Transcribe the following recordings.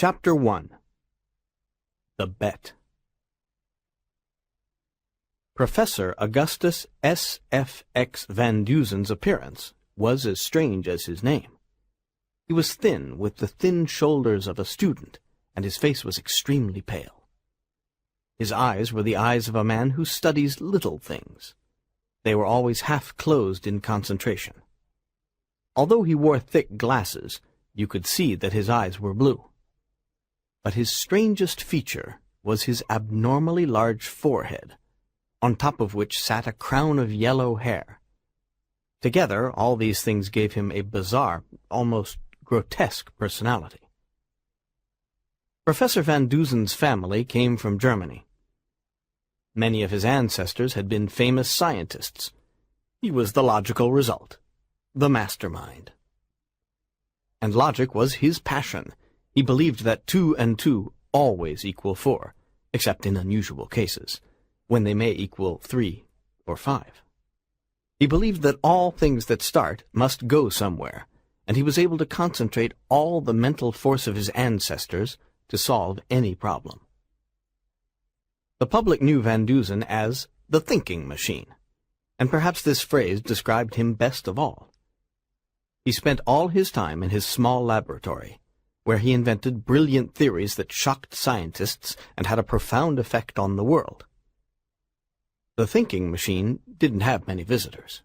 Chapter 1. The Bet. Professor Augustus S. F. X. Van Duzen's appearance was as strange as his name. He was thin, with the thin shoulders of a student, and his face was extremely pale. His eyes were the eyes of a man who studies little things. They were always half-closed in concentration. Although he wore thick glasses, you could see that his eyes were blue. But his strangest feature was his abnormally large forehead, on top of which sat a crown of yellow hair. Together, all these things gave him a bizarre, almost grotesque personality. Professor Van Duzen's family came from Germany. Many of his ancestors had been famous scientists. He was the logical result, the mastermind. And logic was his passion. He believed that 2 and 2 always equal 4, except in unusual cases, when they may equal 3 or 5. He believed that all things that start must go somewhere, and he was able to concentrate all the mental force of his ancestors to solve any problem. The public knew Van Duzen as the thinking machine, and perhaps this phrase described him best of all. He spent all his time in his small laboratory, where he invented brilliant theories that shocked scientists and had a profound effect on the world. The thinking machine didn't have many visitors.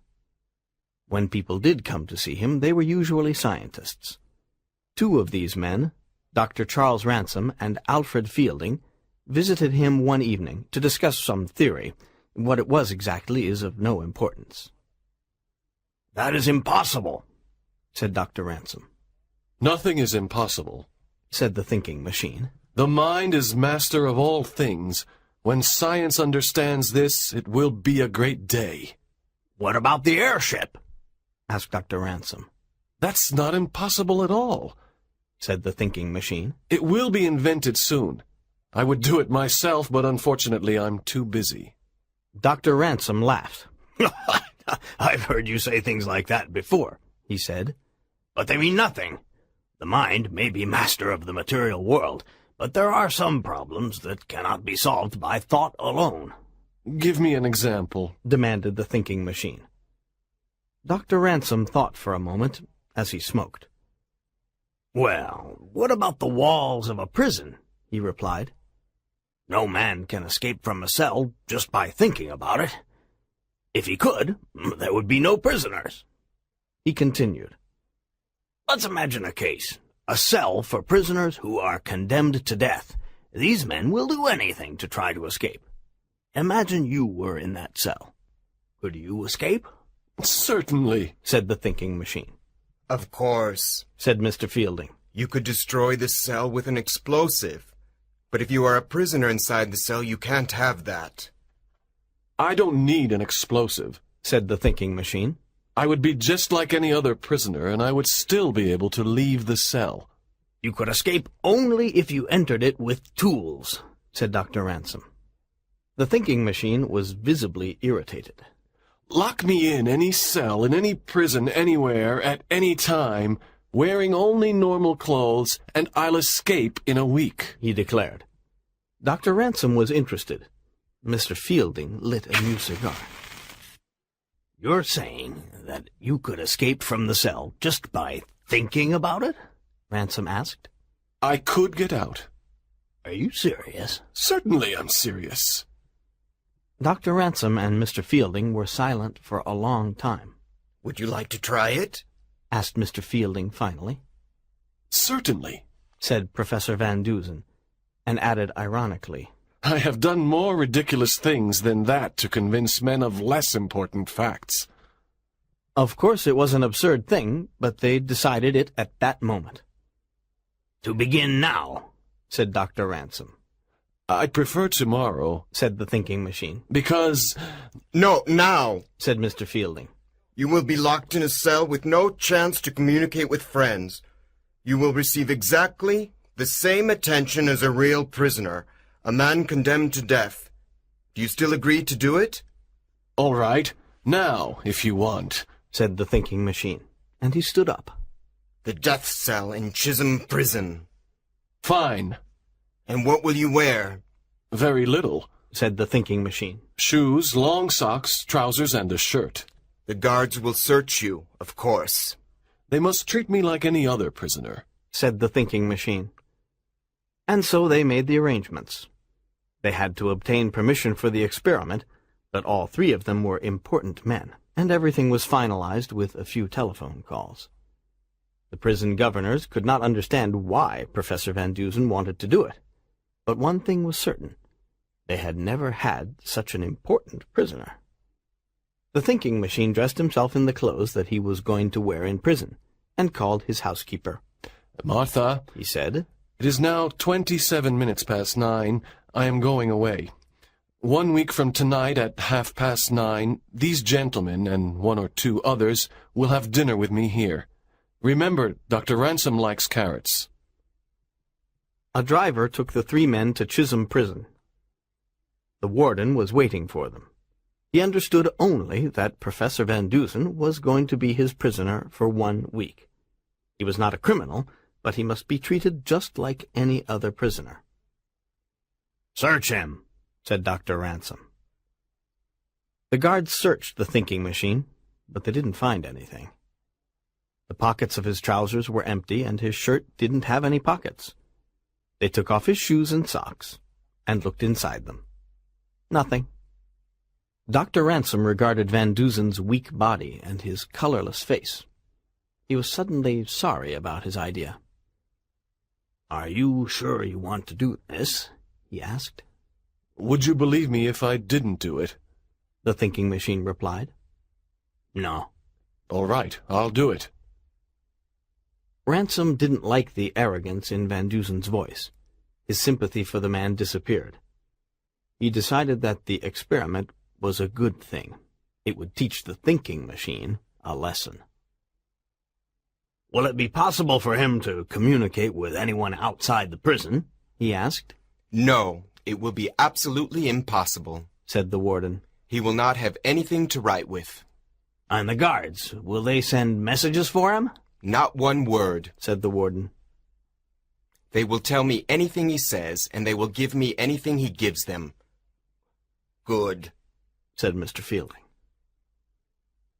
When people did come to see him, they were usually scientists. 2 of these men, Dr. Charles Ransom and Alfred Fielding, visited him one evening to discuss some theory. What it was exactly is of no importance. "That is impossible," said Dr. Ransom. "Nothing is impossible," said the thinking machine. "The mind is master of all things. When science understands this, it will be a great day." "What about the airship?" asked Dr. Ransom. "That's not impossible at all," said the thinking machine. "It will be invented soon. I would do it myself, but unfortunately I'm too busy." Dr. Ransom laughed. "I've heard you say things like that before," he said. "But they mean nothing. The mind may be master of the material world, but there are some problems that cannot be solved by thought alone." "Give me an example," demanded the thinking machine. Dr. Ransom thought for a moment as he smoked. "Well, what about the walls of a prison?" he replied. "No man can escape from a cell just by thinking about it. If he could, there would be no prisoners." He continued, "Let's imagine a case. A cell for prisoners who are condemned to death. These men will do anything to try to escape. Imagine you were in that cell. Could you escape?" "Certainly," said the thinking machine. "Of course," said Mr. Fielding. "You could destroy the cell with an explosive. But if you are a prisoner inside the cell, you can't have that." "I don't need an explosive," said the thinking machine. "I would be just like any other prisoner, and I would still be able to leave the cell." "You could escape only if you entered it with tools," said Dr. Ransom. The thinking machine was visibly irritated. "Lock me in any cell, in any prison, anywhere, at any time, wearing only normal clothes, and I'll escape in a week," he declared. Dr. Ransom was interested. Mr. Fielding lit a new cigar. "You're saying that you could escape from the cell just by thinking about it?" Ransom asked. "I could get out." "Are you serious?" "Certainly I'm serious." Dr. Ransom and Mr. Fielding were silent for a long time. "Would you like to try it?" asked Mr. Fielding finally. "Certainly," said Professor Van Duzen, and added ironically, "I have done more ridiculous things than that to convince men of less important facts." Of course it was an absurd thing, but they decided it at that moment. "To begin now," said Dr. Ransom. "I'd prefer tomorrow," said the thinking machine. "Because—" "No, now," said Mr. Fielding. "You will be locked in a cell with no chance to communicate with friends. You will receive exactly the same attention as a real prisoner, a man condemned to death. Do you still agree to do it?" "All right, now, if you want," said the thinking machine, and he stood up. "The death cell in Chisholm Prison." Fine. And what will you wear? Very little. Said the thinking machine. Shoes, long socks, trousers, and a shirt. The guards will search you, of course. They must treat me like any other prisoner. Said the thinking machine. And so they made the arrangements. They had to obtain permission for the experiment, but all three of them were important men, and everything was finalized with a few telephone calls. The prison governors could not understand why Professor Van Dusen wanted to do it, but one thing was certain. They had never had such an important prisoner. The thinking machine dressed himself in the clothes that he was going to wear in prison, and called his housekeeper. Martha, He said, it is now 27 minutes past 9. I am going away. 1 week from tonight at 9:30, these gentlemen and 1 or 2 others will have dinner with me here. Remember, Dr. Ransom likes carrots. A driver took the three men to Chisholm Prison. The warden was waiting for them. He understood only that Professor Van Dusen was going to be his prisoner for 1 week. He was not a criminal, but he must be treated just like any other prisoner. "Search him," said Dr. Ransom. The guards searched the thinking machine, but they didn't find anything. The pockets of his trousers were empty, and his shirt didn't have any pockets. They took off his shoes and socks, and looked inside them. Nothing. Dr. Ransom regarded Van Dusen's weak body and his colorless face. He was suddenly sorry about his idea. "Are you sure you want to do this?" he asked. Would you believe me if I didn't do it? The thinking machine replied. "No." All right, I'll do it. Ransom didn't like the arrogance in Van Dusen's voice. His sympathy for the man disappeared. He decided that the experiment was a good thing. It would teach the thinking machine a lesson. "Will it be possible for him to communicate with anyone outside the prison?" he asked. No, it will be absolutely impossible, said the warden. He will not have anything to write with. "And the guards, will they send messages for him?" Not one word, said the warden. They will tell me anything he says, and they will give me anything he gives them. Good, said Mr. Fielding.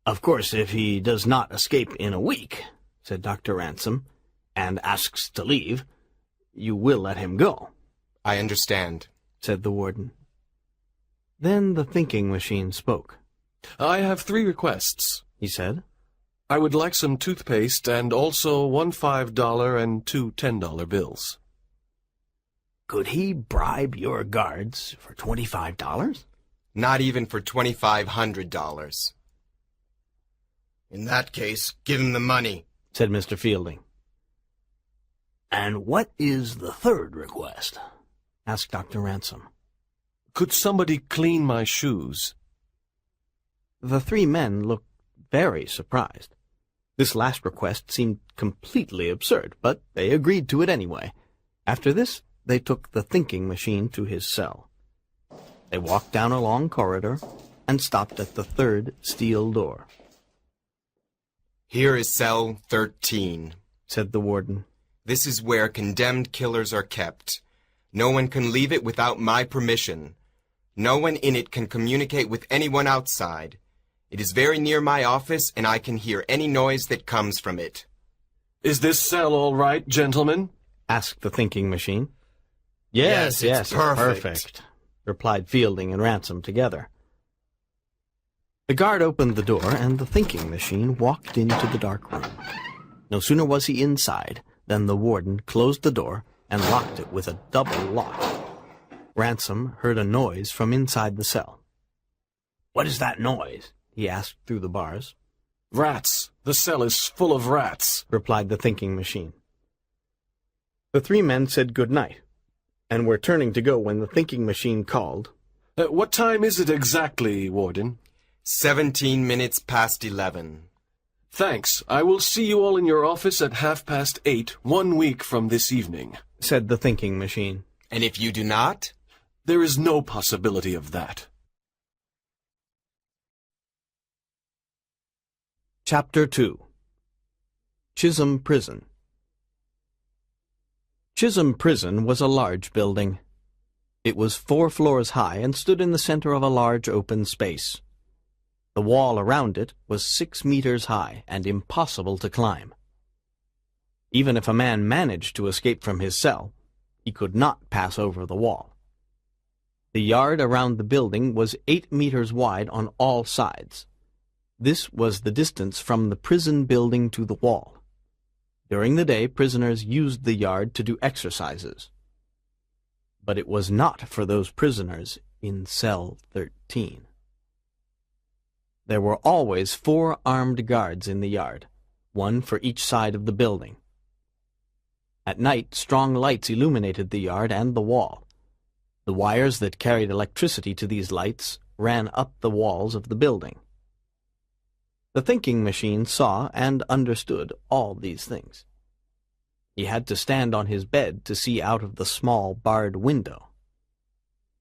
"Of course, if he does not escape in a week," said Dr. Ransom, "and asks to leave, you will let him go." I understand, said the warden. Then the thinking machine spoke. I have 3 requests, he said. I would like some toothpaste and also 1 $5 and 2 $10 bills. Could he bribe your guards for $25? Not even for $2,500. In that case, give him the money, said Mr. Fielding. "And what is the third request?" asked Dr. Ransom. Could somebody clean my shoes? The 3 men looked very surprised. This last request seemed completely absurd, but they agreed to it anyway. After this, they took the thinking machine to his cell. They walked down a long corridor and stopped at the 3rd steel door. Here is cell 13, said the warden. This is where condemned killers are kept. No one can leave it without my permission. No one in it can communicate with anyone outside. It is very near my office, and I can hear any noise that comes from it. Is this cell all right, gentlemen? asked the thinking machine. Yes, it's perfect, replied Fielding and Ransom together. The guard opened the door, and the thinking machine walked into the dark room. No sooner was he inside than the warden closed the door and locked it with a double lock. Ransom heard a noise from inside the cell. "What is that noise?" he asked through the bars. Rats. The cell is full of rats, replied the thinking machine. The 3 men said good night, and were turning to go when the thinking machine called. What time is it exactly, Warden? 17 minutes past 11. Thanks. I will see you all in your office at 8:30, 1 week from this evening, said the thinking machine. And if you do not? There is no possibility of that. Chapter 2. Chisholm Prison. Chisholm Prison was a large building. It was 4 floors high and stood in the center of a large open space. The wall around it was 6 meters high and impossible to climb. Even if a man managed to escape from his cell, he could not pass over the wall. The yard around the building was 8 meters wide on all sides. This was the distance from the prison building to the wall. During the day, prisoners used the yard to do exercises. But it was not for those prisoners in cell 13. There were always 4 armed guards in the yard, 1 for each side of the building. At night, strong lights illuminated the yard and the wall. The wires that carried electricity to these lights ran up the walls of the building. The thinking machine saw and understood all these things. He had to stand on his bed to see out of the small barred window.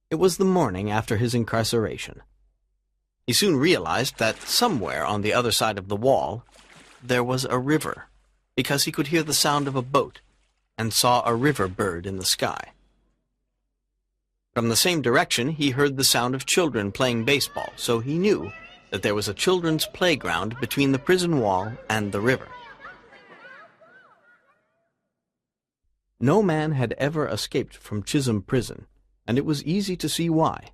It was the morning after his incarceration. He soon realized that somewhere on the other side of the wall there was a river, because he could hear the sound of a boat and saw a river bird in the sky. From the same direction he heard the sound of children playing baseball, so he knew that there was a children's playground between the prison wall and the river. No man had ever escaped from Chisholm Prison, and it was easy to see why.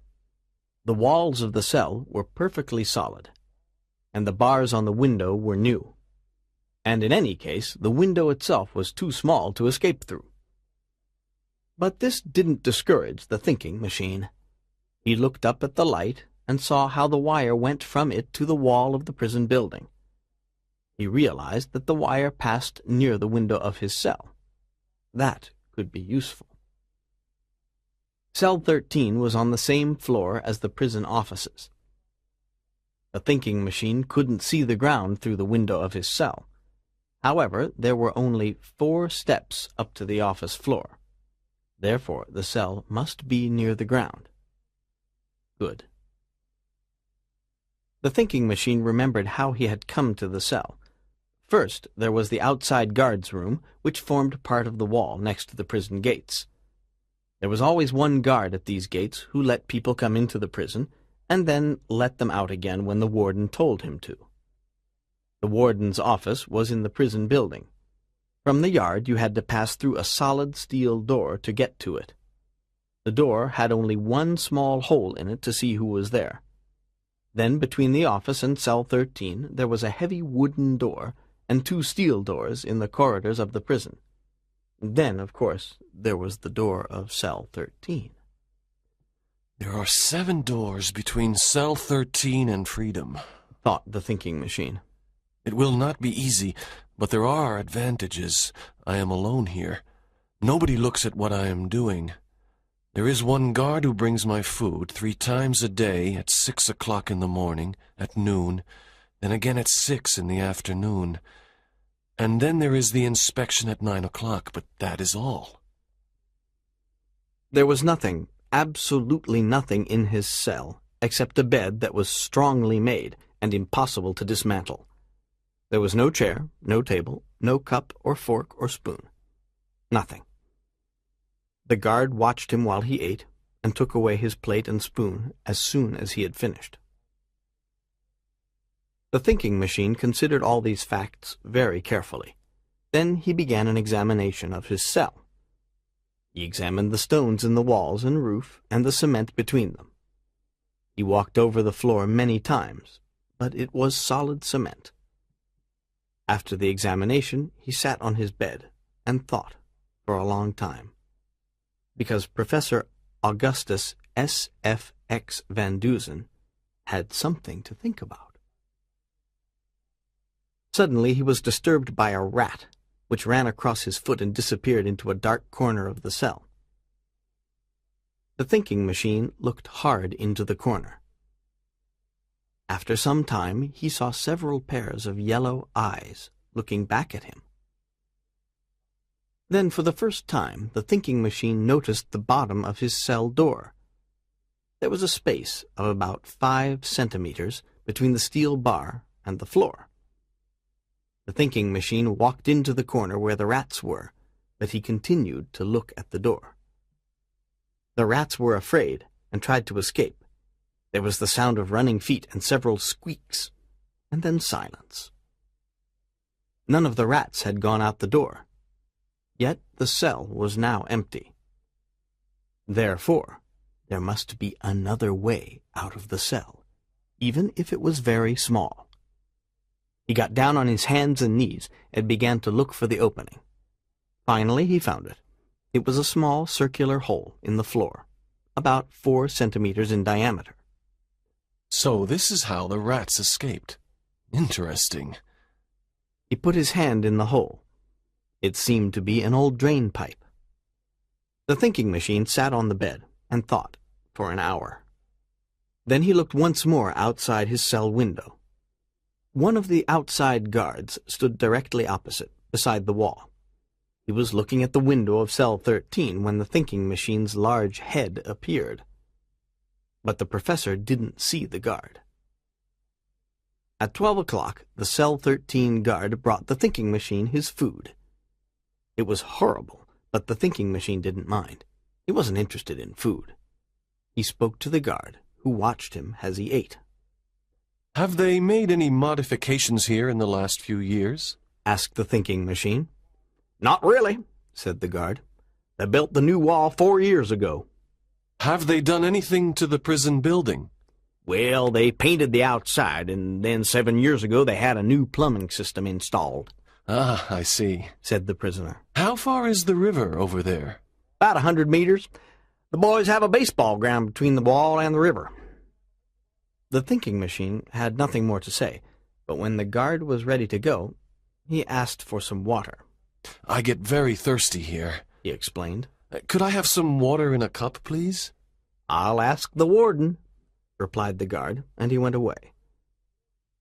The walls of the cell were perfectly solid, and the bars on the window were new. And in any case, the window itself was too small to escape through. But this didn't discourage the thinking machine. He looked up at the light and saw how the wire went from it to the wall of the prison building. He realized that the wire passed near the window of his cell. That could be useful. Cell 13 was on the same floor as the prison offices. The thinking machine couldn't see the ground through the window of his cell. However, there were only 4 steps up to the office floor. Therefore, the cell must be near the ground. Good. The thinking machine remembered how he had come to the cell. First, there was the outside guards' room, which formed part of the wall next to the prison gates. There was always one guard at these gates who let people come into the prison and then let them out again when the warden told him to. The warden's office was in the prison building. From the yard you had to pass through a solid steel door to get to it. The door had only one small hole in it to see who was there. Then between the office and cell 13 there was a heavy wooden door and 2 steel doors in the corridors of the prison. Then, of course, there was the door of cell 13. There are 7 doors between cell 13 and freedom, thought the thinking machine. It will not be easy, but there are advantages. I am alone here. Nobody looks at what I am doing. There is one guard who brings my food 3 times a day at 6 o'clock in the morning, at noon, then again at 6 in the afternoon. And then there is the inspection at 9 o'clock, but that is all. There was nothing, absolutely nothing in his cell, except a bed that was strongly made and impossible to dismantle. There was no chair, no table, no cup or fork or spoon. Nothing. The guard watched him while he ate and took away his plate and spoon as soon as he had finished. The thinking machine considered all these facts very carefully. Then he began an examination of his cell. He examined the stones in the walls and roof and the cement between them. He walked over the floor many times, but it was solid cement. After the examination, he sat on his bed and thought for a long time, because Professor Augustus S.F.X. Van Dusen had something to think about. Suddenly he was disturbed by a rat, which ran across his foot and disappeared into a dark corner of the cell. The thinking machine looked hard into the corner. After some time he saw several pairs of yellow eyes looking back at him. Then for the first time the thinking machine noticed the bottom of his cell door. There was a space of about 5 centimeters between the steel bar and the floor. The thinking machine walked into the corner where the rats were, but he continued to look at the door. The rats were afraid and tried to escape. There was the sound of running feet and several squeaks, and then silence. None of the rats had gone out the door, yet the cell was now empty. Therefore, there must be another way out of the cell, even if it was very small. He got down on his hands and knees and began to look for the opening. Finally, he found it. It was a small circular hole in the floor, about 4 centimeters in diameter. So this is how the rats escaped. Interesting. He put his hand in the hole. It seemed to be an old drain pipe. The thinking machine sat on the bed and thought for an hour. Then he looked once more outside his cell window. One of the outside guards stood directly opposite, beside the wall. He was looking at the window of cell 13 when the thinking machine's large head appeared. But the professor didn't see the guard. At 12 o'clock, the cell 13 guard brought the thinking machine his food. It was horrible, but the thinking machine didn't mind. He wasn't interested in food. He spoke to the guard, who watched him as he ate. Have they made any modifications here in the last few years? Asked the thinking machine. Not really, said the guard. They built the new wall 4 years ago. Have they done anything to the prison building? Well, they painted the outside, and then 7 years ago they had a new plumbing system installed. Ah, I see, said the prisoner. How far is the river over there? About 100 meters. The boys have a baseball ground between the wall and the river. The thinking machine had nothing more to say, but when the guard was ready to go, he asked for some water. I get very thirsty here, he explained. Could I have some water in a cup, please? I'll ask the warden, replied the guard, and he went away.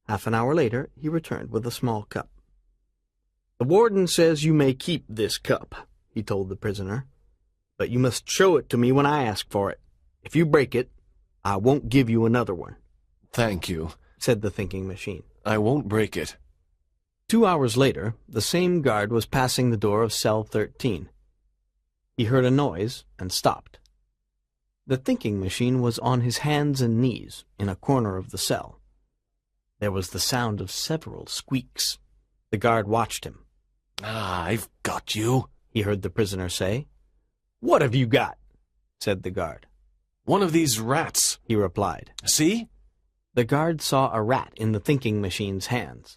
Half an hour later, he returned with a small cup. The warden says you may keep this cup, he told the prisoner, but you must show it to me when I ask for it. If you break it, I won't give you another one. Thank you, said the thinking machine. I won't break it. 2 hours later, the same guard was passing the door of cell 13. He heard a noise and stopped. The thinking machine was on his hands and knees in a corner of the cell. There was the sound of several squeaks. The guard watched him. Ah, I've got you, he heard the prisoner say. What have you got? Said the guard. One of these rats, he replied. See? The guard saw a rat in the thinking machine's hands.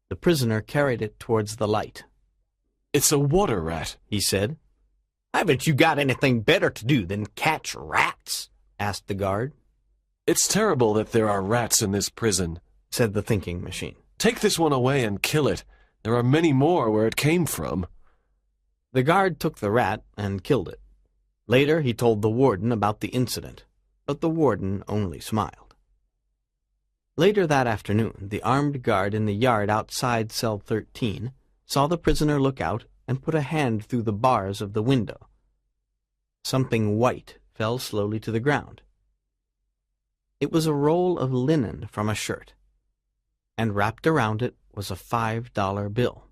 The prisoner carried it towards the light. It's a water rat, he said. Haven't you got anything better to do than catch rats? Asked the guard. It's terrible that there are rats in this prison, said the thinking machine. Take this one away and kill it. There are many more where it came from. The guard took the rat and killed it. Later he told the warden about the incident, but the warden only smiled. Later that afternoon, the armed guard in the yard outside cell 13 saw the prisoner look out and put a hand through the bars of the window. Something white fell slowly to the ground. It was a roll of linen from a shirt, and wrapped around it was a $5 bill.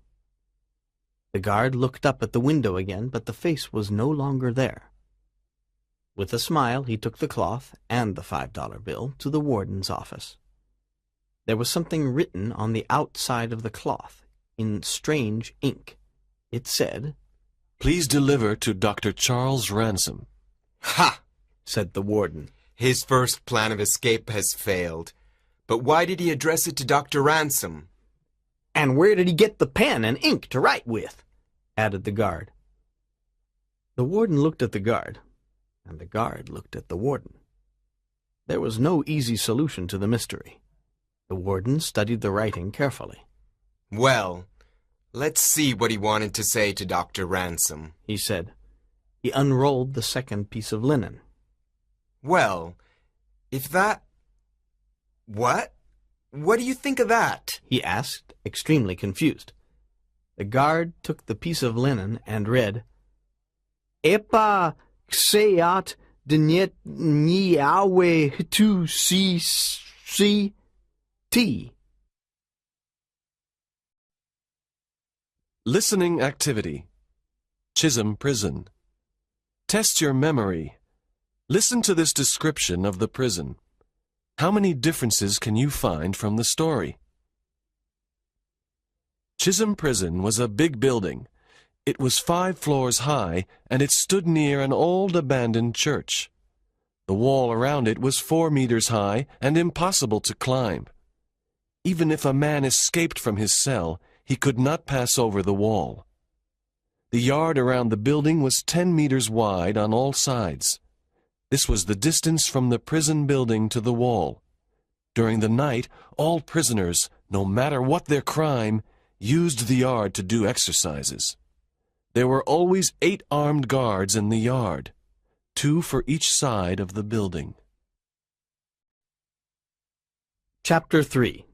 The guard looked up at the window again, but the face was no longer there. With a smile, he took the cloth and the $5 bill to the warden's office. There was something written on the outside of the cloth in strange ink. It said, Please deliver to Dr. Charles Ransom. Ha! said the warden. His first plan of escape has failed. But why did he address it to Dr. Ransom? And where did he get the pen and ink to write with? Added the guard. The warden looked at the guard, and the guard looked at the warden. There was no easy solution to the mystery. The warden studied the writing carefully. Well, let's see what he wanted to say to Dr. Ransom, he said. He unrolled the second piece of linen. Well, if that... What? What do you think of that? He asked, extremely confused. The guard took the piece of linen and read, Epa xeat dnet niawe tu si T. Listening activity. Chisholm Prison. Test your memory. Listen to this description of the prison. How many differences can you find from the story? Chisholm Prison was a big building. It was 5 floors high, and it stood near an old abandoned church. The wall around it was 4 meters high and impossible to climb. Even if a man escaped from his cell, he could not pass over the wall. The yard around the building was 10 meters wide on all sides. This was the distance from the prison building to the wall. During the night, all prisoners, no matter what their crime, used the yard to do exercises. There were always 8 armed guards in the yard, 2 for each side of the building. Chapter 3.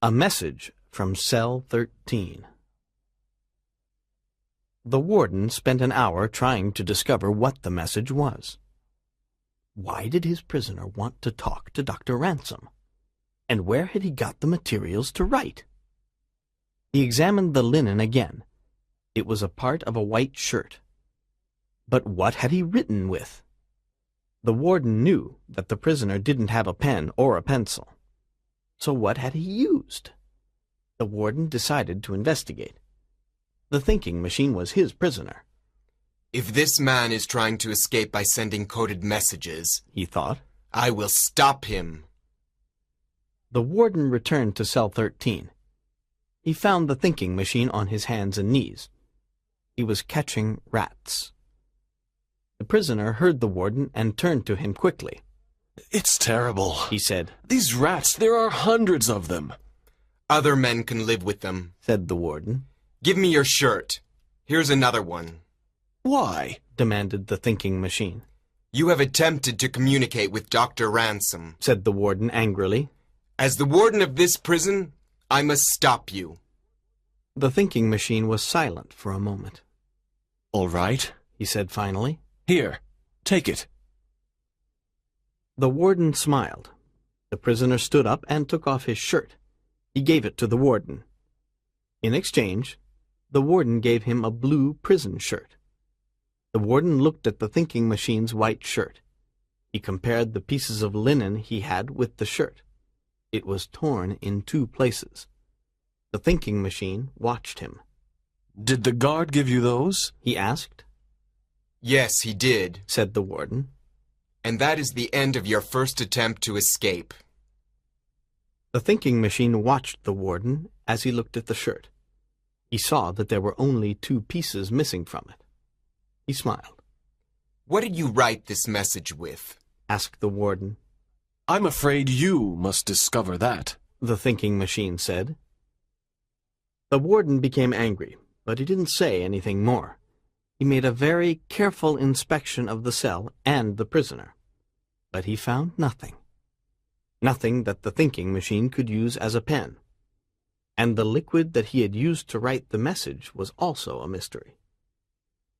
A Message from Cell 13. The warden spent an hour trying to discover what the message was. Why did his prisoner want to talk to Dr. Ransom? And where had he got the materials to write? He examined the linen again. It was a part of a white shirt. But what had he written with? The warden knew that the prisoner didn't have a pen or a pencil. So what had he used? The warden decided to investigate. The thinking machine was his prisoner. If this man is trying to escape by sending coded messages, he thought, I will stop him. The warden returned to cell 13. He found the thinking machine on his hands and knees. He was catching rats. The prisoner heard the warden and turned to him quickly. It's terrible, he said. These rats, there are hundreds of them. Other men can live with them, said the warden. Give me your shirt. Here's another one. Why? Demanded the thinking machine. You have attempted to communicate with Dr. Ransom, said the warden angrily. As the warden of this prison, I must stop you. The thinking machine was silent for a moment. All right, he said finally. Here, take it. The warden smiled. The prisoner stood up and took off his shirt. He gave it to the warden. In exchange, the warden gave him a blue prison shirt. The warden looked at the thinking machine's white shirt. He compared the pieces of linen he had with the shirt. It was torn in 2 places. The thinking machine watched him. Did the guard give you those? He asked. Yes, he did, said the warden. And that is the end of your first attempt to escape. The thinking machine watched the warden as he looked at the shirt. He saw that there were only 2 pieces missing from it. He smiled. What did you write this message with? Asked the warden. I'm afraid you must discover that, the thinking machine said. The warden became angry, but he didn't say anything more. He made a very careful inspection of the cell and the prisoner. But he found nothing. Nothing that the thinking machine could use as a pen. And the liquid that he had used to write the message was also a mystery.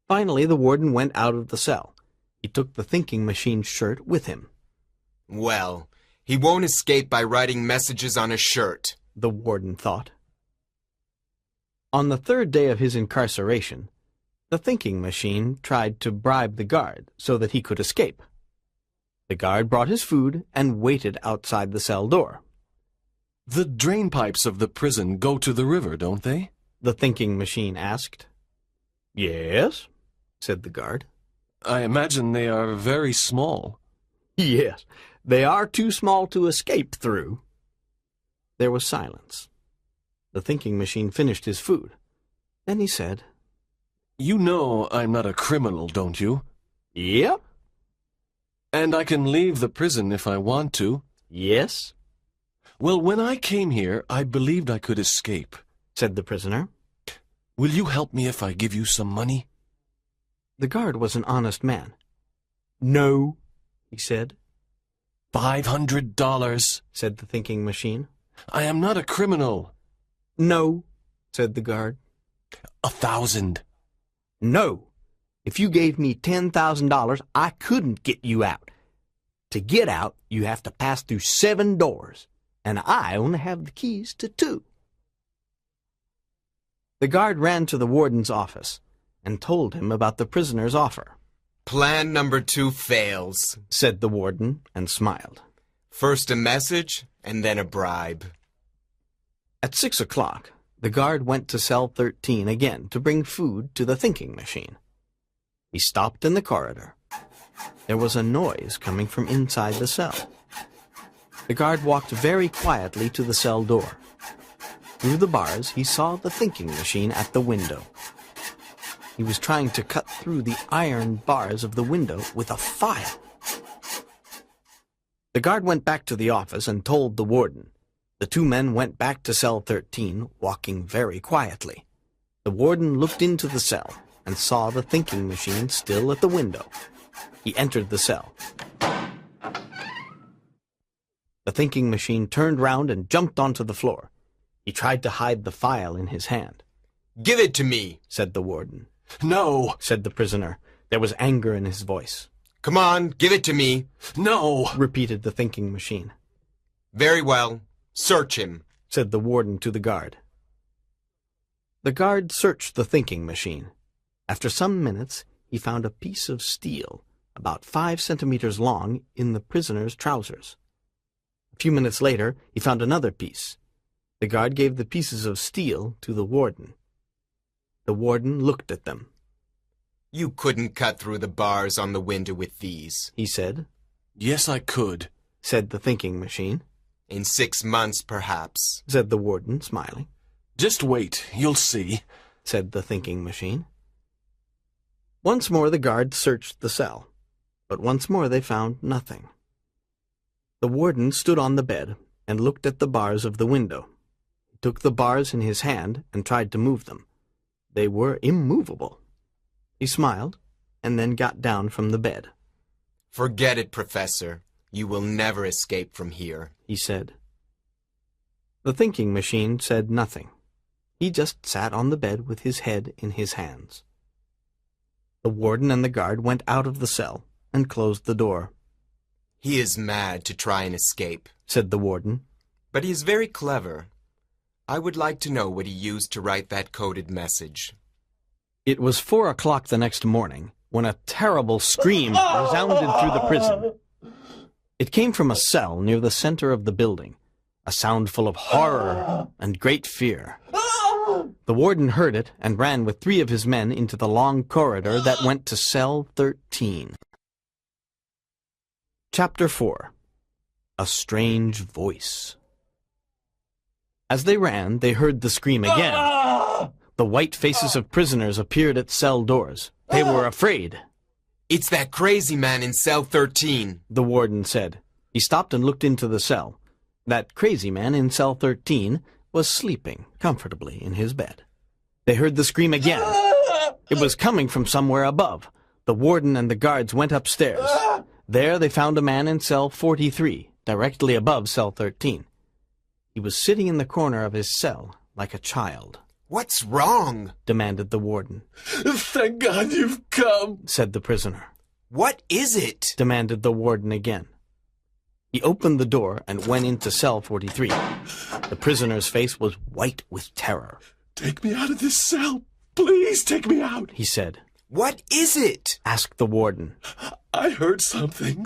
Finally, the warden went out of the cell. He took the thinking machine's shirt with him. Well, he won't escape by writing messages on a shirt, the warden thought. On the 3rd day of his incarceration, the thinking machine tried to bribe the guard so that he could escape. The guard brought his food and waited outside the cell door. The drain pipes of the prison go to the river, don't they? The thinking machine asked. Yes, said the guard. I imagine they are very small. Yes, they are too small to escape through. There was silence. The thinking machine finished his food. Then he said, You know I'm not a criminal, don't you? Yep. And I can leave the prison if I want to. Yes. Well, when I came here, I believed I could escape, said the prisoner. Will you help me if I give you some money? The guard was an honest man. No, he said. $500, said the thinking machine. I am not a criminal. No, said the guard. 1,000. No. If you gave me $10,000, I couldn't get you out. To get out, you have to pass through 7 doors, and I only have the keys to 2. The guard ran to the warden's office, and told him about the prisoner's offer. Plan number 2 fails, said the warden, and smiled. First a message, and then a bribe. At 6 o'clock, the guard went to cell 13 again to bring food to the thinking machine. He stopped in the corridor. There was a noise coming from inside the cell. The guard walked very quietly to the cell door. Through the bars, he saw the thinking machine at the window. He was trying to cut through the iron bars of the window with a file. The guard went back to the office and told the warden. The 2 men went back to cell 13, walking very quietly. The warden looked into the cell and saw the thinking machine still at the window. He entered the cell. The thinking machine turned round and jumped onto the floor. He tried to hide the file in his hand. Give it to me, said the warden. No, said the prisoner. There was anger in his voice. Come on, give it to me. No, repeated the thinking machine. Very well. Search him, said the warden to the guard. The guard searched the thinking machine. After some minutes, he found a piece of steel, about 5 centimeters long, in the prisoner's trousers. A few minutes later, he found another piece. The guard gave the pieces of steel to the warden. The warden looked at them. You couldn't cut through the bars on the window with these, he said. Yes, I could, said the thinking machine. In 6 months, perhaps, said the warden, smiling. Just wait, you'll see, said the thinking machine. Once more the guard searched the cell, but once more they found nothing. The warden stood on the bed and looked at the bars of the window. He took the bars in his hand and tried to move them. They were immovable. He smiled and then got down from the bed. Forget it, Professor. You will never escape from here, he said. The thinking machine said nothing. He just sat on the bed with his head in his hands. The warden and the guard went out of the cell and closed the door. He is mad to try and escape, said the warden. But he is very clever. I would like to know what he used to write that coded message. It was 4 o'clock the next morning when a terrible scream resounded through the prison. It came from a cell near the center of the building, a sound full of horror and great fear. The warden heard it and ran with 3 of his men into the long corridor that went to cell 13. Chapter 4. A Strange Voice. As they ran, they heard the scream again. The white faces of prisoners appeared at cell doors. They were afraid. It's that crazy man in cell 13, the warden said. He stopped and looked into the cell. That crazy man in cell 13 was sleeping comfortably in his bed. They heard the scream again. It was coming from somewhere above. The warden and the guards went upstairs. There they found a man in cell 43, directly above cell 13. He was sitting in the corner of his cell like a child. What's wrong? Demanded the warden. Thank God you've come, said the prisoner. What is it? Demanded the warden again. He opened the door and went into cell 43. The prisoner's face was white with terror. Take me out of this cell. Please take me out, he said. What is it? Asked the warden. I heard something.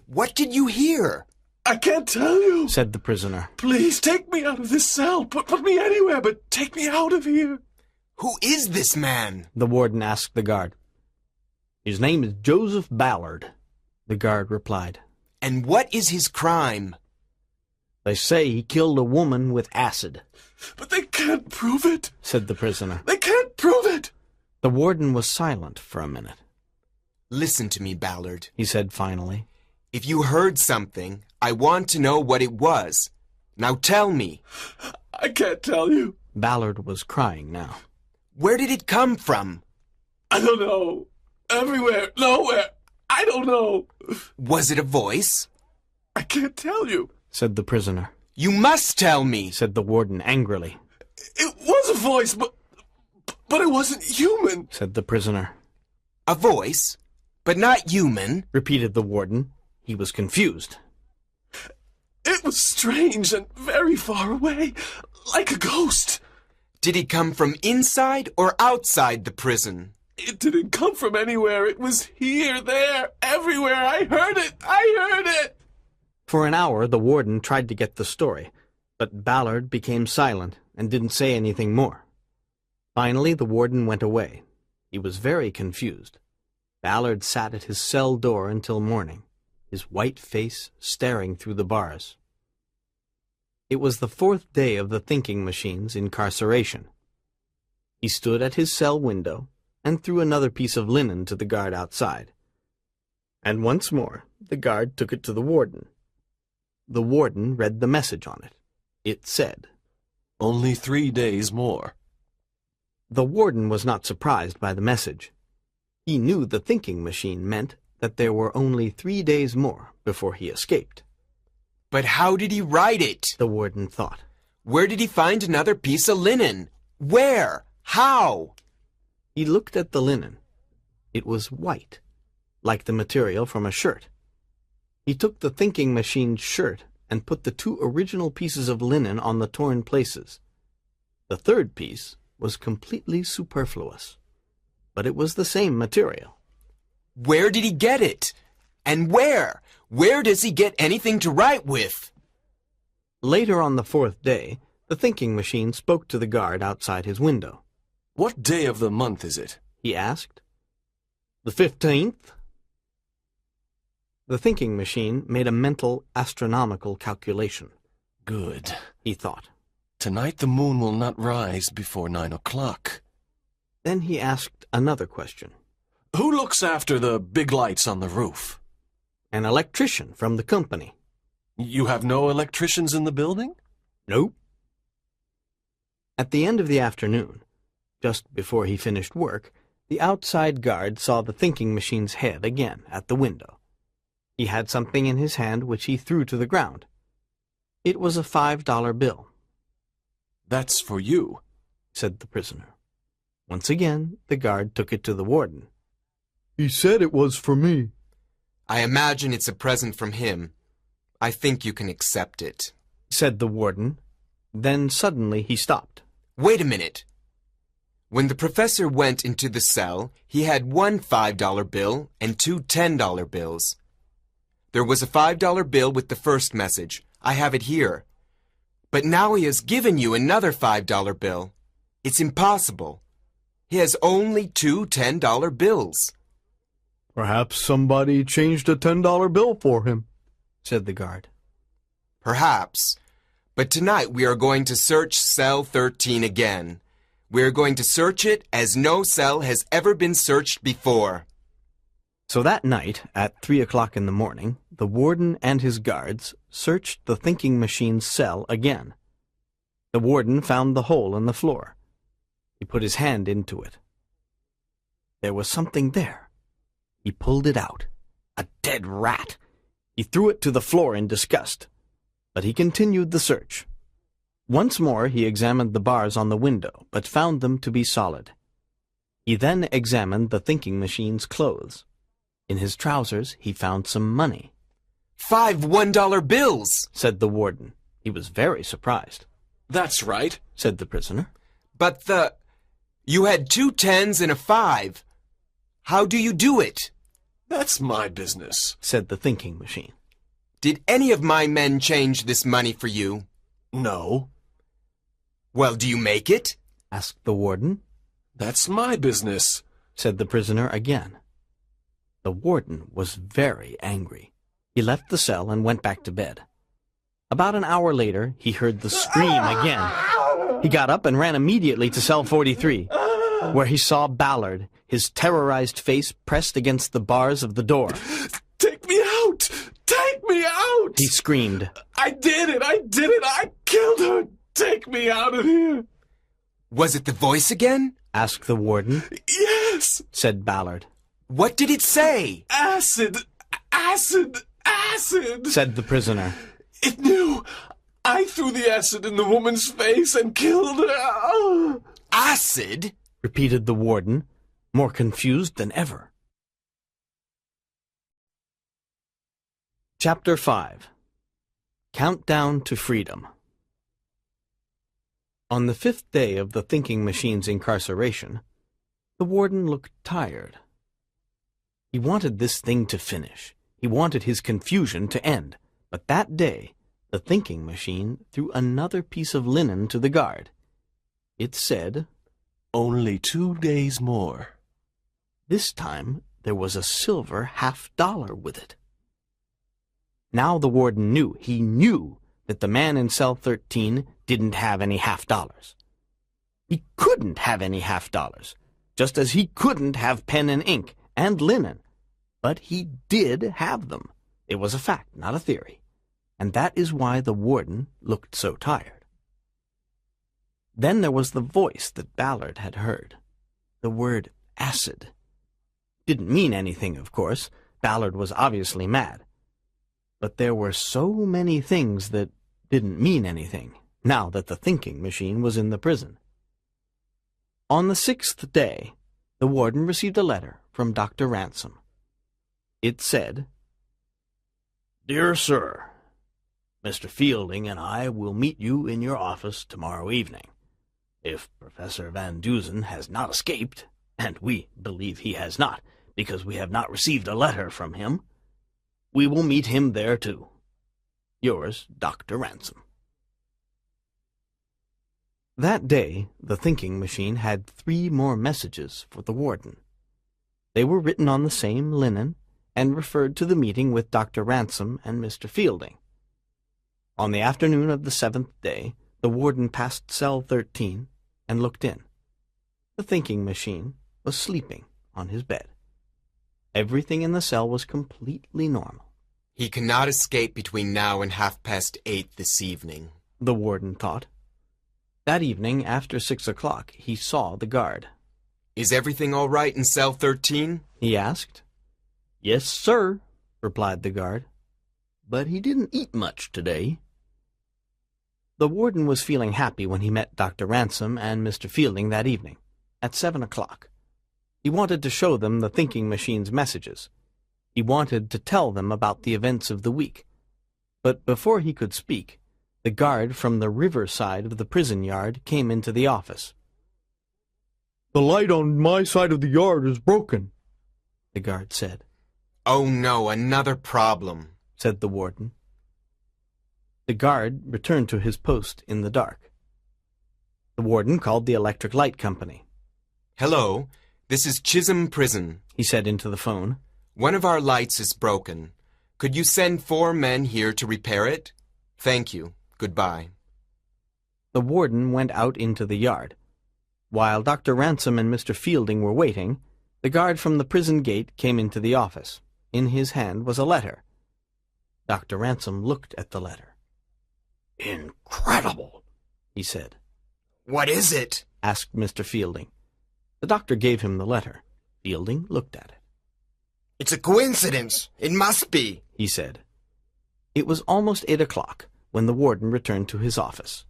What did you hear? I can't tell you, said the prisoner. Please take me out of this cell. Put me anywhere, but take me out of here. Who is this man? The warden asked the guard. His name is Joseph Ballard, the guard replied. And what is his crime? They say he killed a woman with acid. But they can't prove it, said the prisoner. They can't prove it. The warden was silent for a minute. Listen to me, Ballard, he said finally. If you heard something, I want to know what it was. Now tell me. I can't tell you. Ballard was crying now. Where did it come from? I don't know. Everywhere, nowhere. I don't know. Was it a voice? I can't tell you, said the prisoner. You must tell me, said the warden angrily. It was a voice, but it wasn't human, said the prisoner. A voice, but not human, repeated the warden. He was confused. It was strange and very far away, like a ghost. Did he come from inside or outside the prison? It didn't come from anywhere. It was here, there, everywhere. I heard it. I heard it. For an hour, the warden tried to get the story, but Ballard became silent and didn't say anything more. Finally, the warden went away. He was very confused. Ballard sat at his cell door until morning, his white face staring through the bars. It was the 4th day of the thinking machine's incarceration. He stood at his cell window and threw another piece of linen to the guard outside. And once more, the guard took it to the warden. The warden read the message on it. It said, "Only 3 days more." The warden was not surprised by the message. He knew the thinking machine meant that there were only 3 days more before he escaped. But how did he write it? The warden thought. Where did he find another piece of linen? Where? How? He looked at the linen. It was white, like the material from a shirt. He took the thinking machine's shirt and put the 2 original pieces of linen on the torn places. The 3rd piece was completely superfluous, but it was the same material. Where did he get it? And where? Where does he get anything to write with? Later on the 4th day, the thinking machine spoke to the guard outside his window. "What day of the month is it?" He asked. "The 15th. The thinking machine made a mental astronomical calculation. Good. He thought. Tonight the moon will not rise before 9 o'clock. Then he asked another question. Who looks after the big lights on the roof? An electrician from the company. You have no electricians in the building? Nope. At the end of the afternoon, just before he finished work, the outside guard saw the thinking machine's head again at the window. He had something in his hand which he threw to the ground. It was a $5 bill. That's for you, said the prisoner. Once again, the guard took it to the warden. He said it was for me. I imagine it's a present from him. I think you can accept it, said the warden. Then suddenly he stopped. Wait a minute. When the professor went into the cell, he had one $5 bill and two $10 bills. There was a $5 bill with the first message. I have it here. But now he has given you another $5 bill. It's impossible. He has only two $10 bills. Perhaps somebody changed a $10 bill for him, said the guard. Perhaps. But tonight we are going to search cell 13 again. We are going to search it as no cell has ever been searched before. So that night, at 3 o'clock in the morning, the warden and his guards searched the thinking machine's cell again. The warden found the hole in the floor. He put his hand into it. There was something there. He pulled it out. A dead rat. He threw it to the floor in disgust. But he continued the search. Once more he examined the bars on the window, but found them to be solid. He then examined the thinking machine's clothes. In his trousers he found some money. 5 $1 bills, said the warden. He was very surprised. That's right, said the prisoner. But you had 2 10s and a 5. How do you do it? That's my business, said the thinking machine. Did any of my men change this money for you? No. Well, do you make it? asked the warden. That's my business, said the prisoner again. The warden was very angry. He left the cell and went back to bed. About an hour later, he heard the scream again. He got up and ran immediately to cell 43, where he saw Ballard, his terrorized face pressed against the bars of the door. Take me out! Take me out! He screamed. I did it! I killed her! Take me out of here! Was it the voice again? asked the warden. Yes, said Ballard. What did it say? Acid! Acid! Acid! said the prisoner. It knew! I threw the acid in the woman's face and killed her! Oh. Acid? repeated the warden, more confused than ever. Chapter 5. Countdown to Freedom. On the 5th day of the thinking machine's incarceration, the warden looked tired. He wanted this thing to finish. He wanted his confusion to end. But that day, the thinking machine threw another piece of linen to the guard. It said, "Only 2 days more." This time there was a silver $half with it. Now the warden knew, he knew, that the man in cell 13 didn't have any $half. He couldn't have any $half, just as he couldn't have pen and ink and linen. But he did have them. It was a fact, not a theory. And that is why the warden looked so tired. Then there was the voice that Ballard had heard. The word acid. Didn't mean anything, of course. Ballard was obviously mad. But there were so many things that didn't mean anything, now that the thinking machine was in the prison. On the 6th day, the warden received a letter from Dr. Ransom. It said, "Dear Sir, Mr. Fielding and I will meet you in your office tomorrow evening. If Professor Van Dusen has not escaped, and we believe he has not, because we have not received a letter from him, we will meet him there too. Yours, Dr. Ransom." That day, the thinking machine had 3 more messages for the warden. They were written on the same linen and referred to the meeting with Dr. Ransom and Mr. Fielding. On the afternoon of the 7th day, the warden passed cell 13 and looked in. The thinking machine was sleeping on his bed. Everything in the cell was completely normal. He cannot escape between now and 8:30 this evening, the warden thought. That evening, after 6 o'clock, he saw the guard. Is everything all right in cell 13? He asked. Yes, sir, replied the guard. But he didn't eat much today. The warden was feeling happy when he met Dr. Ransom and Mr. Fielding that evening, at 7 o'clock. He wanted to show them the thinking machine's messages. He wanted to tell them about the events of the week. But before he could speak, the guard from the river side of the prison yard came into the office. "The light on my side of the yard is broken," the guard said. "Oh no, another problem," said the warden. The guard returned to his post in the dark. The warden called the electric light company. "Hello, this is Chisholm Prison," he said into the phone. "One of our lights is broken. Could you send 4 men here to repair it? Thank you. Goodbye." The warden went out into the yard. While Dr. Ransom and Mr. Fielding were waiting, the guard from the prison gate came into the office. In his hand was a letter. Dr. Ransom looked at the letter. "Incredible," he said. What is it? Asked Mr. Fielding. The doctor gave him the letter. Fielding looked at it. It's a coincidence. It must be, he said. It was almost 8 o'clock when the warden returned to his office.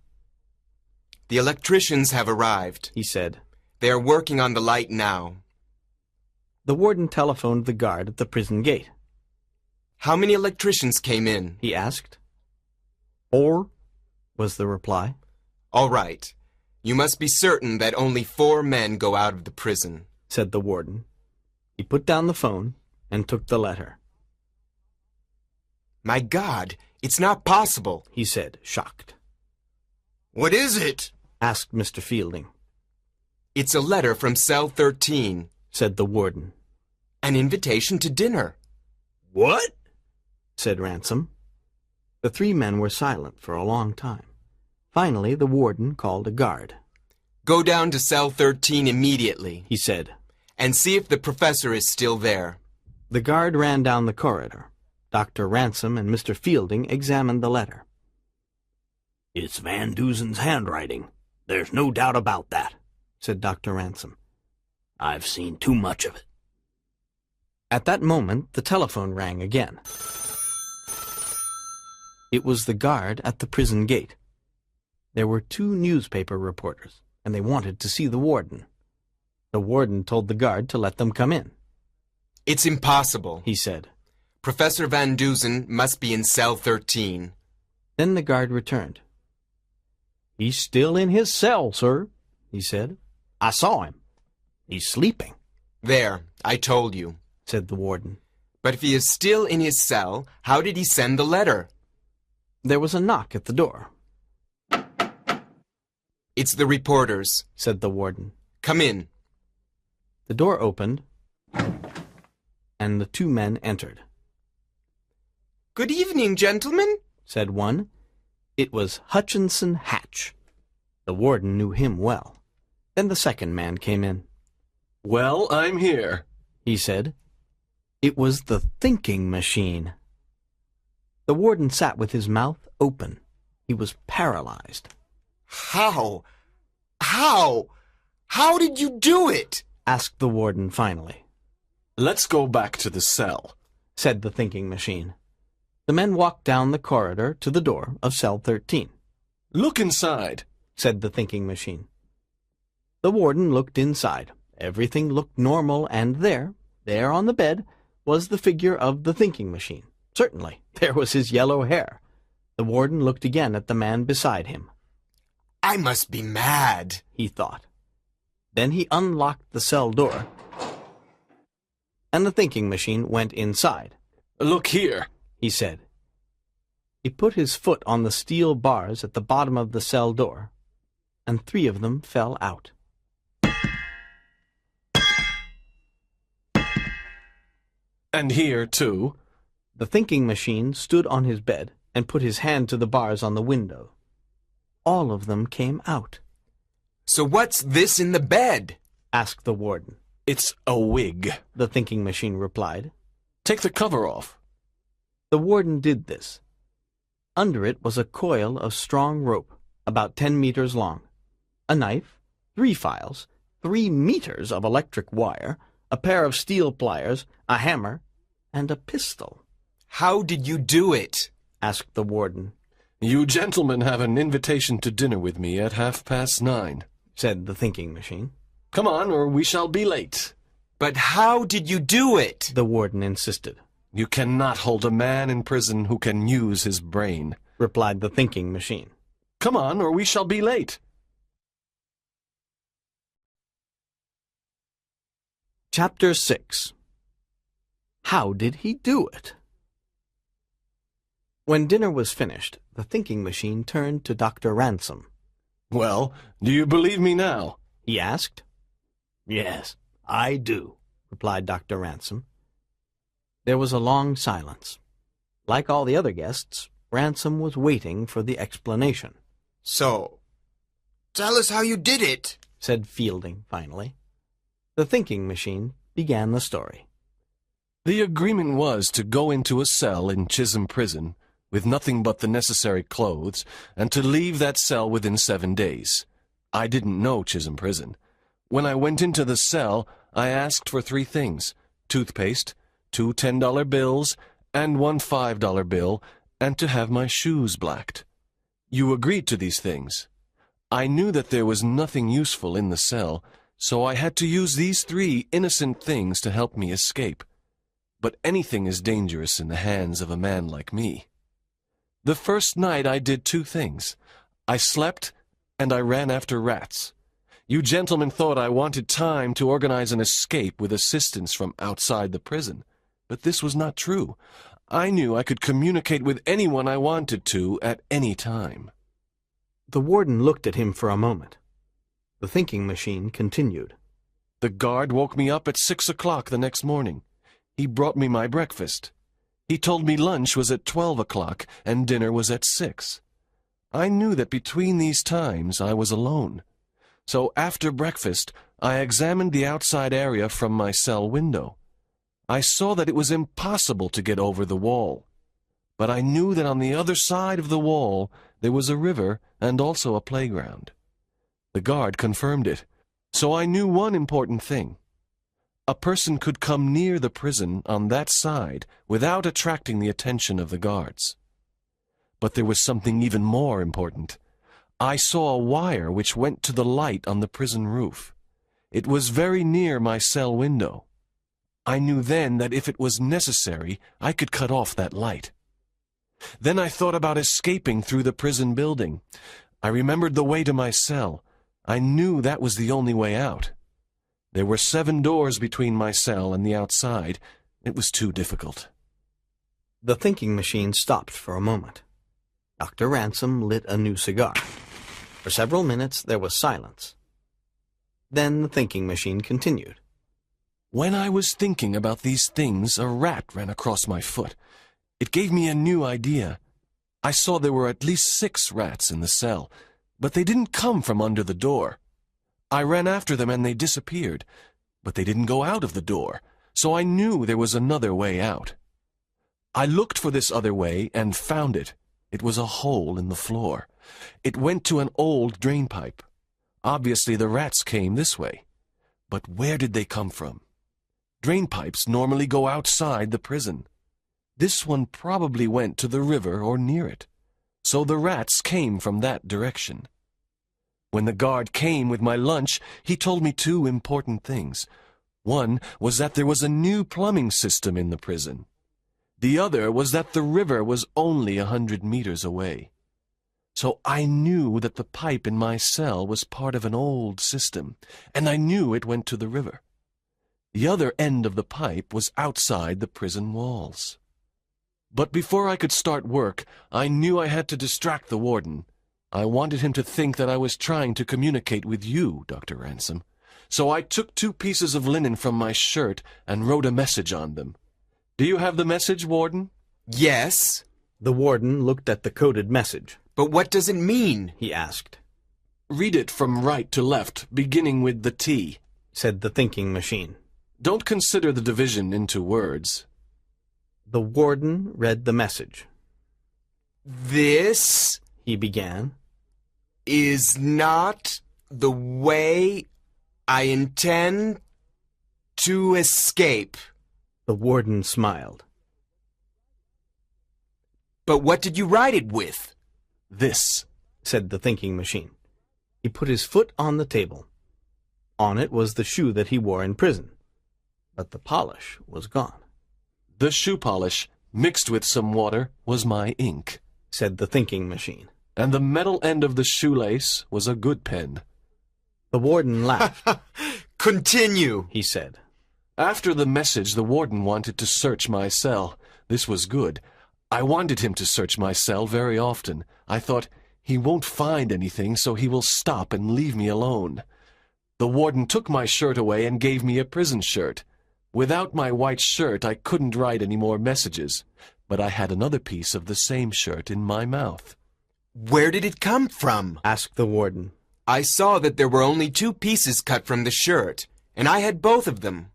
"The electricians have arrived," he said. "They are working on the light now." The warden telephoned the guard at the prison gate. "How many electricians came in?" he asked. 4, was the reply. "All right. You must be certain that only 4 men go out of the prison," said the warden. He put down the phone and took the letter. "My God, it's not possible," he said, shocked. What is it? Asked Mr. Fielding. "It's a letter from cell 13, said the warden. An invitation to dinner." What? said Ransom. The 3 men were silent for a long time. Finally, the warden called a guard. "Go down to cell 13 immediately," he said, "and see if the professor is still there." The guard ran down the corridor. Dr. Ransom and Mr. Fielding examined the letter. "It's Van Dusen's handwriting. There's no doubt about that," said Dr. Ransom. "I've seen too much of it." At that moment, the telephone rang again. It was the guard at the prison gate. There were 2 newspaper reporters, and they wanted to see the warden. The warden told the guard to let them come in. "It's impossible," he said. "Professor Van Dusen must be in cell 13. Then the guard returned. "He's still in his cell, sir," he said. "I saw him. He's sleeping," There, I told you. said the warden. But if he is still in his cell, how did he send the letter? There was a knock at the door. It's the reporters, said the warden. Come in. The door opened, and the two men entered. Good evening, gentlemen, said one. It was Hutchinson Hatch. The warden knew him well. Then the second man came in. Well, I'm here, he said. It was the thinking machine. The warden sat with his mouth open. He was paralyzed. How did you do it? Asked the warden finally. Let's go back to the cell, said the thinking machine. The men walked down the corridor to the door of cell 13. Look inside, said the thinking machine. The warden looked inside. Everything looked normal, and there on the bed, was the figure of the thinking machine. Certainly, there was his yellow hair. The warden looked again at the man beside him. I must be mad, he thought. Then he unlocked the cell door, and the thinking machine went inside. Look here, he said. He put his foot on the steel bars at the bottom of the cell door, and 3 of them fell out. And here, too. The thinking machine stood on his bed and put his hand to the bars on the window. All of them came out. So what's this in the bed? Asked the warden. It's a wig, the thinking machine replied. Take the cover off. The warden did this. Under it was a coil of strong rope, about 10 meters long, a knife, 3 files, 3 meters of electric wire, a pair of steel pliers, a hammer, and a pistol. How did you do it? Asked the warden. You gentlemen have an invitation to dinner with me at 9:30, said the thinking machine. Come on, or we shall be late. But how did you do it? The warden insisted. You cannot hold a man in prison who can use his brain, replied the thinking machine. Come on, or we shall be late. Chapter 6. How did he do it? When dinner was finished, the thinking machine turned to Dr. Ransom. Well, do you believe me now? He asked. Yes, I do, replied Dr. Ransom. There was a long silence. Like all the other guests, Ransom was waiting for the explanation. So, tell us how you did it, said Fielding finally. The thinking machine began the story. The agreement was to go into a cell in Chisholm Prison with nothing but the necessary clothes, and to leave that cell within 7 days. I didn't know Chisholm Prison. When I went into the cell, I asked for 3 things: toothpaste, 2 $10 bills, and 1 $5 bill, and to have my shoes blacked. You agreed to these things. I knew that there was nothing useful in the cell, so I had to use these 3 innocent things to help me escape. But anything is dangerous in the hands of a man like me. The first night I did 2 things. I slept, and I ran after rats. You gentlemen thought I wanted time to organize an escape with assistance from outside the prison, but this was not true. I knew I could communicate with anyone I wanted to at any time. The warden looked at him for a moment. The thinking machine continued. The guard woke me up at 6 o'clock the next morning. He brought me my breakfast. He told me lunch was at 12 o'clock and dinner was at 6. I knew that between these times I was alone. So after breakfast, I examined the outside area from my cell window. I saw that it was impossible to get over the wall. But I knew that on the other side of the wall there was a river and also a playground. The guard confirmed it. So I knew one important thing. A person could come near the prison on that side without attracting the attention of the guards. But there was something even more important. I saw a wire which went to the light on the prison roof. It was very near my cell window. I knew then that if it was necessary, I could cut off that light. Then I thought about escaping through the prison building. I remembered the way to my cell. I knew that was the only way out. There were 7 doors between my cell and the outside. It was too difficult. The thinking machine stopped for a moment. Dr. Ransom lit a new cigar. For several minutes there was silence. Then the thinking machine continued. When I was thinking about these things, a rat ran across my foot. It gave me a new idea. I saw there were at least 6 rats in the cell, but they didn't come from under the door. I ran after them and they disappeared, but they didn't go out of the door, so I knew there was another way out. I looked for this other way and found it. It was a hole in the floor. It went to an old drain pipe. Obviously the rats came this way. But where did they come from? Drain pipes normally go outside the prison. This one probably went to the river or near it. So the rats came from that direction. When the guard came with my lunch, he told me 2 important things. One was that there was a new plumbing system in the prison. The other was that the river was only 100 meters away. So I knew that the pipe in my cell was part of an old system, and I knew it went to the river. The other end of the pipe was outside the prison walls. But before I could start work, I knew I had to distract the warden. I wanted him to think that I was trying to communicate with you, Dr. Ransom. So I took 2 pieces of linen from my shirt and wrote a message on them. Do you have the message, Warden? Yes. The warden looked at the coded message. But what does it mean? He asked. Read it from right to left, beginning with the T, said the thinking machine. Don't consider the division into words. The warden read the message. This, he began, is not the way I intend to escape. The warden smiled. But what did you write it with? This, said the thinking machine. He put his foot on the table. On it was the shoe that he wore in prison, but the polish was gone. The shoe polish, mixed with some water, was my ink, said the thinking machine. And the metal end of the shoelace was a good pen. The warden laughed. Continue, he said. After the message, the warden wanted to search my cell. This was good. I wanted him to search my cell very often. I thought, he won't find anything, so he will stop and leave me alone. The warden took my shirt away and gave me a prison shirt. Without my white shirt, I couldn't write any more messages, but I had another piece of the same shirt in my mouth. Where did it come from? Asked the warden. I saw that there were only 2 pieces cut from the shirt, and I had both of them.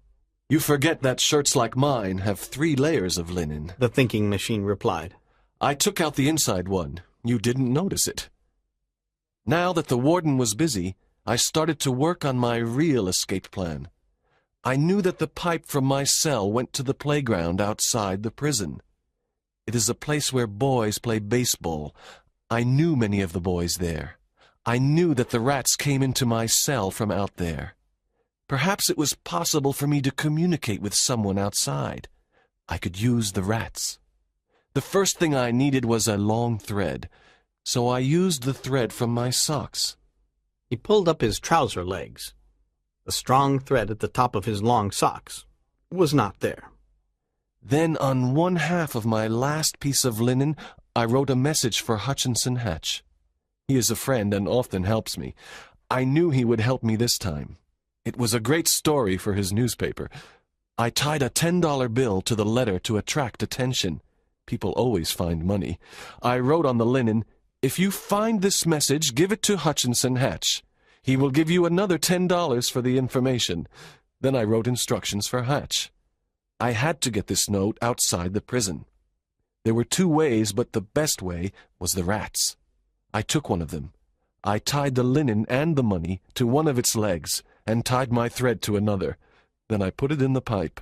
You forget that shirts like mine have 3 layers of linen, the thinking machine replied. I took out the inside one. You didn't notice it. Now that the warden was busy, I started to work on my real escape plan. I knew that the pipe from my cell went to the playground outside the prison. It is a place where boys play baseball. I knew many of the boys there. I knew that the rats came into my cell from out there. Perhaps it was possible for me to communicate with someone outside. I could use the rats. The first thing I needed was a long thread, so I used the thread from my socks. He pulled up his trouser legs. The strong thread at the top of his long socks was not there. Then on 1/2 of my last piece of linen, I wrote a message for Hutchinson Hatch. He is a friend and often helps me. I knew he would help me this time. It was a great story for his newspaper. I tied a $10 bill to the letter to attract attention. People always find money. I wrote on the linen, "If you find this message, give it to Hutchinson Hatch. He will give you another $10 for the information." Then I wrote instructions for Hatch. I had to get this note outside the prison. There were 2 ways, but the best way was the rats. I took one of them. I tied the linen and the money to one of its legs and tied my thread to another. Then I put it in the pipe.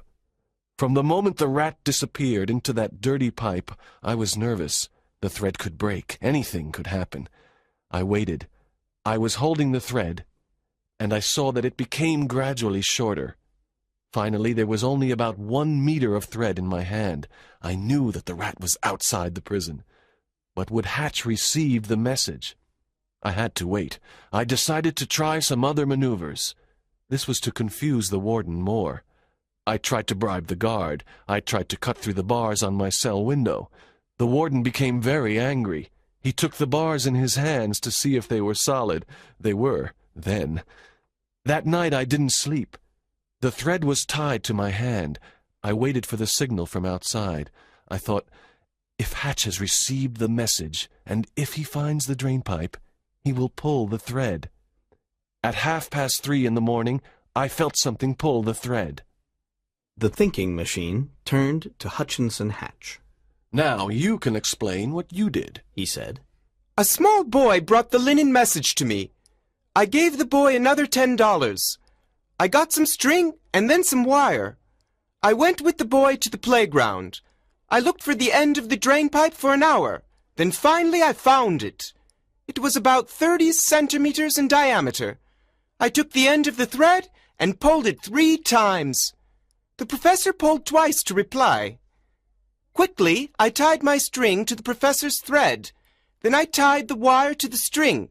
From the moment the rat disappeared into that dirty pipe, I was nervous. The thread could break. Anything could happen. I waited. I was holding the thread, and I saw that it became gradually shorter. Finally, there was only about 1 meter of thread in my hand. I knew that the rat was outside the prison. But would Hatch receive the message? I had to wait. I decided to try some other maneuvers. This was to confuse the warden more. I tried to bribe the guard. I tried to cut through the bars on my cell window. The warden became very angry. He took the bars in his hands to see if they were solid. They were, then. That night I didn't sleep. The thread was tied to my hand. I waited for the signal from outside. I thought, if Hatch has received the message, and if he finds the drainpipe, he will pull the thread. At 3:30 in the morning, I felt something pull the thread. The thinking machine turned to Hutchinson Hatch. Now you can explain what you did, He said. A small boy brought the linen message to me. I gave the boy another $10. I got some string and then some wire. I went with the boy to the playground. I looked for the end of the drain pipe for an hour. Then finally I found it. It was about 30 centimeters in diameter. I took the end of the thread and pulled it 3 times. The professor pulled twice to reply. Quickly, I tied my string to the professor's thread. Then I tied the wire to the string.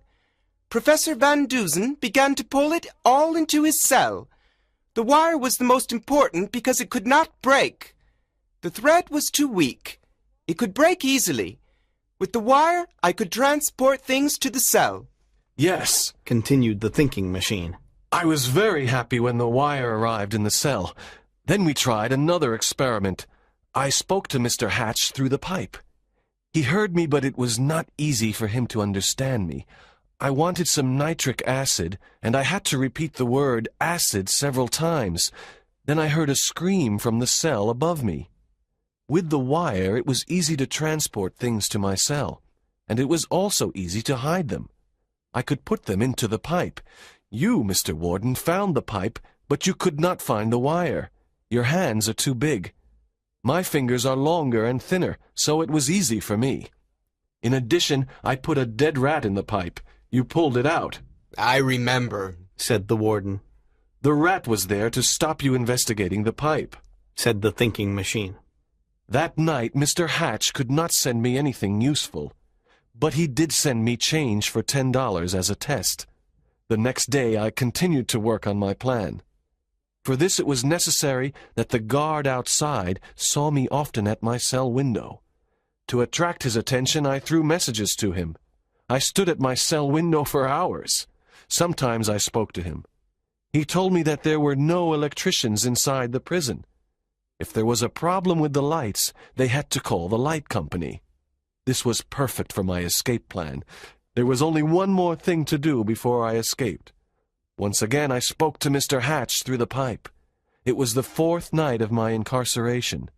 Professor Van Dusen began to pull it all into his cell. The wire was the most important because it could not break. The thread was too weak. It could break easily. With the wire, I could transport things to the cell. Yes, Continued the thinking machine. I was very happy when the wire arrived in the cell. Then we tried another experiment. I spoke to Mr. Hatch through the pipe. He heard me, but it was not easy for him to understand me. I wanted some nitric acid, and I had to repeat the word acid several times. Then I heard a scream from the cell above me. With the wire, it was easy to transport things to my cell, and it was also easy to hide them. I could put them into the pipe. You, Mr. Warden, found the pipe, but you could not find the wire. Your hands are too big. My fingers are longer and thinner, so it was easy for me. In addition, I put a dead rat in the pipe. You pulled it out, I remember, Said the warden. The rat was there to stop you investigating the pipe. Said the thinking machine. That night, Mr. Hatch could not send me anything useful, but he did send me change for $10 as a test. The next day, I continued to work on my plan. For this, it was necessary that the guard outside saw me often at my cell window. To attract his attention, I threw messages to him. I stood at my cell window for hours. Sometimes I spoke to him. He told me that there were no electricians inside the prison. If there was a problem with the lights, they had to call the light company. This was perfect for my escape plan. There was only one more thing to do before I escaped. Once again, I spoke to Mr. Hatch through the pipe. It was the 4th night of my incarceration.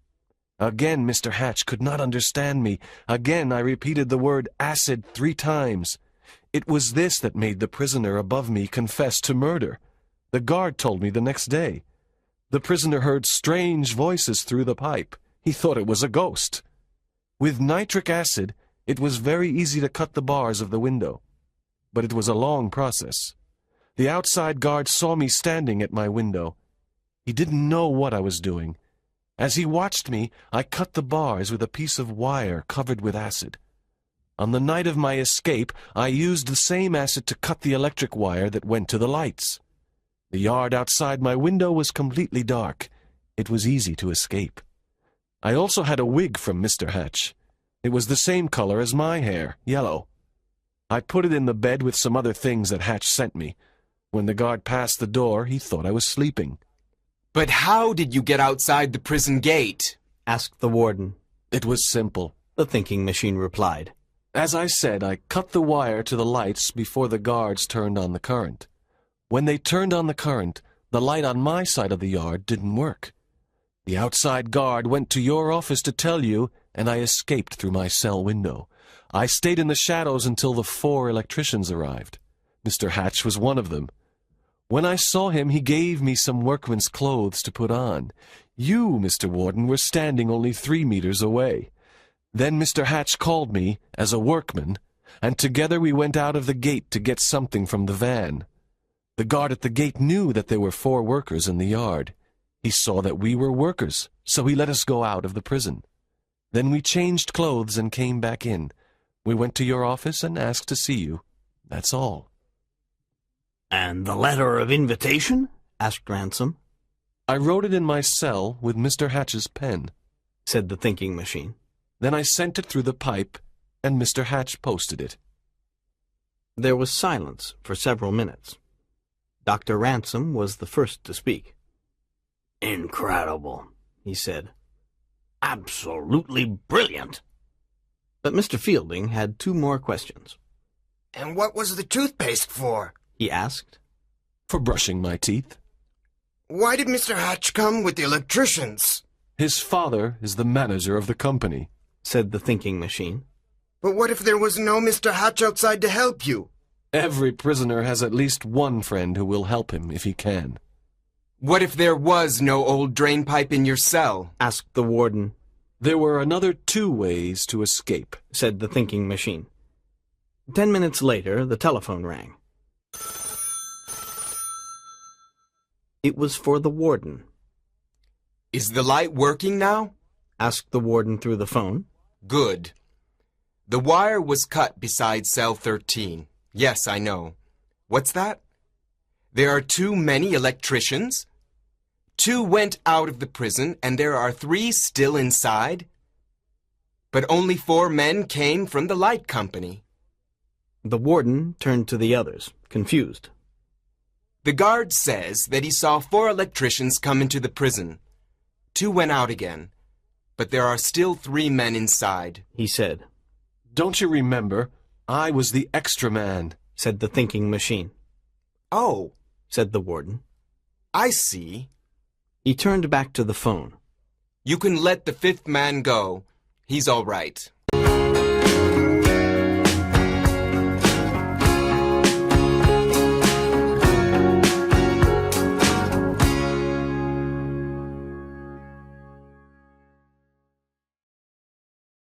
Again, Mr. Hatch could not understand me. Again, I repeated the word acid 3 times. It was this that made the prisoner above me confess to murder. The guard told me the next day. The prisoner heard strange voices through the pipe. He thought it was a ghost. With nitric acid, it was very easy to cut the bars of the window. But it was a long process. The outside guard saw me standing at my window. He didn't know what I was doing. As he watched me, I cut the bars with a piece of wire covered with acid. On the night of my escape, I used the same acid to cut the electric wire that went to the lights. The yard outside my window was completely dark. It was easy to escape. I also had a wig from Mr. Hatch. It was the same color as my hair, yellow. I put it in the bed with some other things that Hatch sent me. When the guard passed the door, he thought I was sleeping. But how did you get outside the prison gate? Asked the warden. It was simple. The thinking machine replied. As I said, I cut the wire to the lights before the guards turned on the current. When they turned on the current, the light on my side of the yard didn't work. The outside guard went to your office to tell you, and I escaped through my cell window. I stayed in the shadows until the 4 electricians arrived. Mr. Hatch was one of them. When I saw him, he gave me some workman's clothes to put on. You, Mr. Warden, were standing only 3 meters away. Then Mr. Hatch called me as a workman, and together we went out of the gate to get something from the van. The guard at the gate knew that there were 4 workers in the yard. He saw that we were workers, so he let us go out of the prison. Then we changed clothes and came back in. We went to your office and asked to see you. That's all. And the letter of invitation? Asked Ransom. I wrote it in my cell with Mr. Hatch's pen. Said the thinking machine. Then I sent it through the pipe, and Mr. Hatch posted it. There was silence for several minutes. Dr. Ransom was the first to speak. "Incredible," he said. "Absolutely brilliant." But Mr. Fielding had two more questions. And what was the toothpaste for? He asked. For brushing my teeth. Why did Mr. Hatch come with the electricians? His father is the manager of the company, said the thinking machine. But what if there was no Mr. Hatch outside to help you? Every prisoner has at least one friend who will help him if he can. What if there was no old drain pipe in your cell? Asked the warden. There were another 2 ways to escape, said the thinking machine. 10 minutes later, the telephone rang. It was for the warden. Is the light working now? Asked the warden through the phone. Good. The wire was cut beside cell 13. Yes, I know. What's that? There are too many electricians? 2 went out of the prison, and there are 3 still inside? But only 4 men came from the light company. The warden turned to the others, confused. The guard says that he saw 4 electricians come into the prison. 2 went out again, but there are still 3 men inside, he said. Don't you remember? I was the extra man, said the thinking machine. Oh, said the warden. I see. He turned back to the phone. You can let the 5th man go. He's all right.